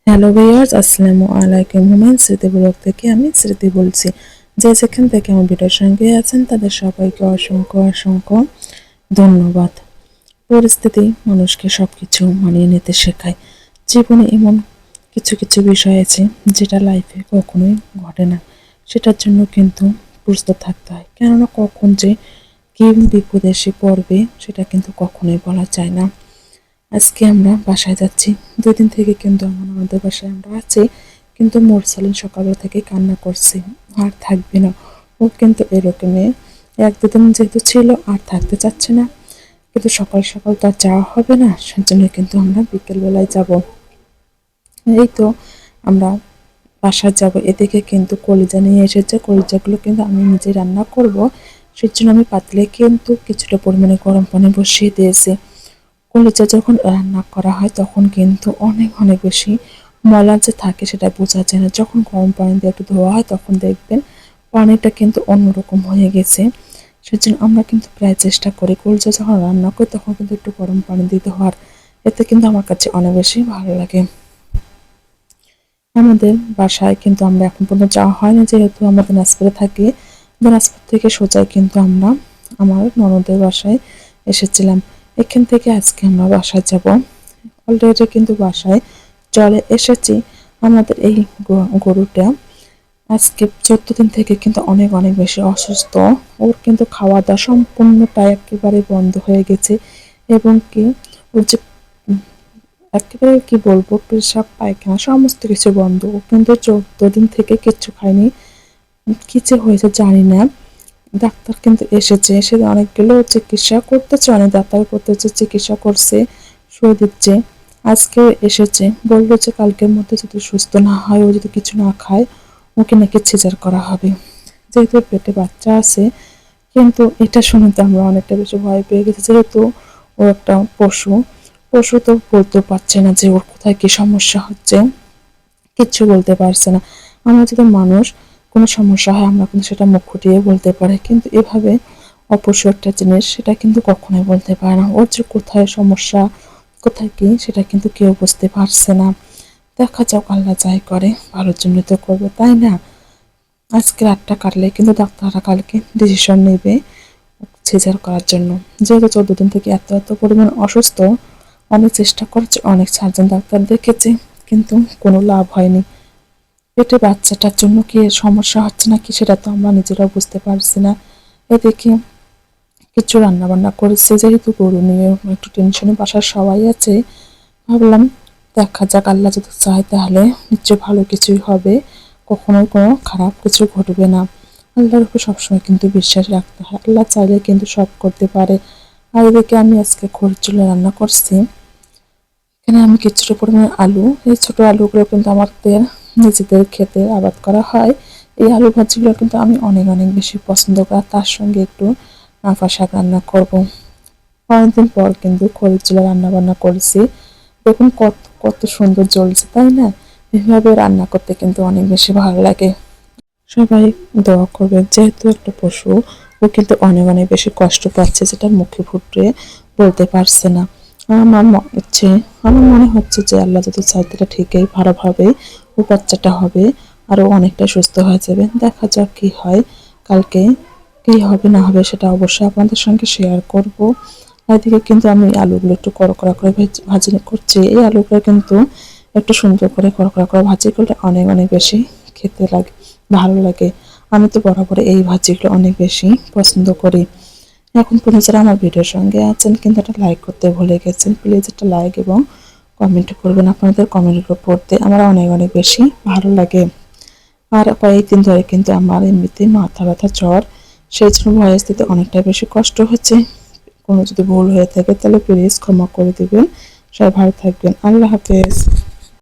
Hello viewers, আসসালামু আলাইকুম। হুমায়ুন স্মৃতি ব্লগ থেকে আমি স্মৃতি বলছি। যে যেখান থেকে আমার ভিডিওর সঙ্গে আছেন তাদের সবাইকে অসংখ্য অসংখ্য ধন্যবাদ। পরিস্থিতি মানুষকে সবকিছু মানিয়ে নিতে শেখায়। জীবনে এমন কিছু কিছু বিষয় আছে যেটা লাইফে কখনোই ঘটে না, সেটার জন্য কিন্তু প্রস্তুত থাকতে হয়। কেননা কখন যে কি বিপদ এসে পড়বে সেটা কিন্তু কখনোই বলা যায় না। আজকে আমরা বাসায় যাচ্ছি। ২ দিন থেকে কিন্তু আমাদের বাসায় আমরা আছি। কিন্তু মোরসালিন সকালবেলা থেকে কান্না করছে, আর থাকবে না। ও কিন্তু এরকমই ১-২ দিন যেহেতু ছিল আর থাকতে চাচ্ছে না। কিন্তু সকাল সকাল তো আর যাওয়া হবে না, সেজন্য কিন্তু আমরা বিকেলবেলায় যাব। এই তো আমরা বাসায় যাব। এদিকে কিন্তু কলিজা নিয়ে এসেছে, কলিজাগুলো কিন্তু আমি নিজে রান্না করব। সেজন্য আমি পাতলে কিন্তু কিছুটা পরিমাণে গরম পানি বসিয়ে দিয়েছি। কলিজা যখন রান্না করা হয় তখন কিন্তু অনেক অনেক বেশি ময়লা যে থাকে সেটা বোঝা যায় না। যখন গরম পানি দিয়ে একটু ধোয়া হয় তখন দেখবেন পানিটা কিন্তু অন্যরকম হয়ে গেছে। সেজন্য আমরা কিন্তু প্রায় চেষ্টা করি কলিজা যখন রান্না করি তখন কিন্তু একটু গরম পানি দিতে হওয়ার, এতে কিন্তু আমার কাছে অনেক বেশি ভালো লাগে। আমাদের বাসায় কিন্তু আমরা এখন পর্যন্ত যাওয়া হয় না, যেহেতু আমরা দিনাজপুরে থাকি। দিনাজপুর থেকে সোজাই কিন্তু আমরা আমার ননদের বাসায় এসেছিলাম। এখান থেকে আজকে আমরা বাসায় যাব। অলরেডি কিন্তু বাসায় চলে এসেছি। আমাদের এই গরুটা আজকে ১৪ দিন থেকে কিন্তু অনেক অনেক বেশি অসুস্থ। ওর কিন্তু খাওয়া দাওয়া সম্পূর্ণটা একেবারে বন্ধ হয়ে গেছে, এবং কি ওর যে একেবারে কি বলবো, পেশাব পায়খানা সমস্ত কিছু বন্ধ। ও কিন্তু ১৪ দিন থেকে কিচ্ছু খায়নি। কি যে হয়েছে জানি না। ডাক্তার কিন্তু এসেছে, এসে অনেকগুলো চিকিৎসা করতেছে, অনেক ডাক্তার করতেছে, চিকিৎসা করছে, সুই দিচ্ছে। আজকে এসেছে, বললো যে কালকের মধ্যে যদি সুস্থ না হয়, ও যদি কিছু না খায়, ওকে নাকি সিজার করা হবে। যেহেতু পেটে বাচ্চা আছে, কিন্তু এটা শুনে তো আমরা অনেকটা বেশি ভয় পেয়ে গেছি। যেহেতু ও একটা পশু, পশু তো বলতে পারছে না যে ওর কোথায় কি সমস্যা হচ্ছে, কিচ্ছু বলতে পারছে না। আমরা যদি মানুষ কোনো সমস্যা হয় আমরা কিন্তু সেটা মুখ ফুটিয়ে বলতে পারি, কিন্তু এভাবে অপশু একটা জিনিস সেটা কিন্তু কখনোই বলতে পারে না। ওর যে কোথায় সমস্যা, কোথায় কি, সেটা কিন্তু কেউ বুঝতে পারছে না। দেখা যাক, আল্লাহ যাই করে ভালোর জন্য তো করবে, তাই না? আজকে রাতটা কাটলে কিন্তু ডাক্তাররা কালকে ডিসিশন নেবে সিজার করার জন্য। যেহেতু ১৪ দিন থেকে এত এত পরিমাণ অসুস্থ, অনেক চেষ্টা করছে, অনেক সার্জন ডাক্তার দেখেছে, কিন্তু কোনো লাভ হয়নি। পেটে বাচ্চাটার জন্য কি সমস্যা হচ্ছে নাকি সেটা তো আমরা নিজেরাও বুঝতে পারছি না। এদিকে কিছু রান্না বান্না করেছে, যেহেতু গরু নিয়ে একটু টেনশনে বাসার সবাই আছে। ভাবলাম দেখা যাক, আল্লাহ যদি চায় তাহলে নিশ্চয়ই ভালো কিছুই হবে, কখনোই কোনো খারাপ কিছু ঘটবে না। আল্লাহর উপর সবসময় কিন্তু বিশ্বাস রাখতে হয়, আল্লাহ চাইলে কিন্তু সব করতে পারে। আর এদিকে আমি আজকে খড়ির চুলে রান্না করছি। এখানে আমি কিছুটা পরিমাণে আলু, এই ছোট আলুগুলো কিন্তু আমাদের নিজেদের খেতে আবাদ করা হয়। এই আলু ভাজিগুলো কিন্তু আমি অনেক অনেক বেশি পছন্দ করি, তার সঙ্গে একটু নাফা শাক রান্না করব। অনেকদিন পর কিন্তু খড়ির চুলা রান্না বান্না করেছি। দেখুন কত কত সুন্দর জ্বলছে, তাই না? এভাবে রান্না করতে কিন্তু অনেক বেশি ভালো লাগে। সবাই দোয়া করবে, যেহেতু একটা পশু, ও কিন্তু অনেক অনেক বেশি কষ্ট পাচ্ছে, যেটা মুখে ফুটে বলতে পারছে না। আমার হচ্ছে, আমার মনে হচ্ছে যে আল্লাহ যদি চায় তাহলে ঠিকই ভালোভাবে ও বাচ্চাটা হবে, আরও অনেকটা সুস্থ হয়ে যাবে। দেখা যাক কি হয়, কালকে কি হবে না হবে সেটা অবশ্যই আপনাদের সঙ্গে শেয়ার করব। এদিকে কিন্তু আমি আলুগুলো একটু কড়কড়া করে ভাজি করছি। এই আলুগুলো কিন্তু একটু সুন্দর করে কড়কড়া করে ভাজি করলে অনেক অনেক বেশি খেতে লাগে, ভালো লাগে। আমি তো বরাবর এই ভাজিগুলো অনেক বেশি পছন্দ করি। এখন পর্যন্ত যারা আমার ভিডিওর সঙ্গে আছেন কিন্তু একটা লাইক করতে ভুলে গেছেন, প্লিজ একটা লাইক এবং কমেন্ট করবেন। আপনাদের কমেন্টগুলো পড়তে আমার অনেক অনেক বেশি ভালো লাগে। আর কয়েকদিন ধরে কিন্তু আমার এমনিতে মাথা ব্যথা, জ্বর, সেই জন্য ভয়েস দিতে অনেকটা বেশি কষ্ট হচ্ছে। কোনো যদি ভুল হয়ে থাকে তাহলে প্লিজ ক্ষমা করে দেবেন। সবাই ভালো থাকবেন। আল্লাহ হাফেজ।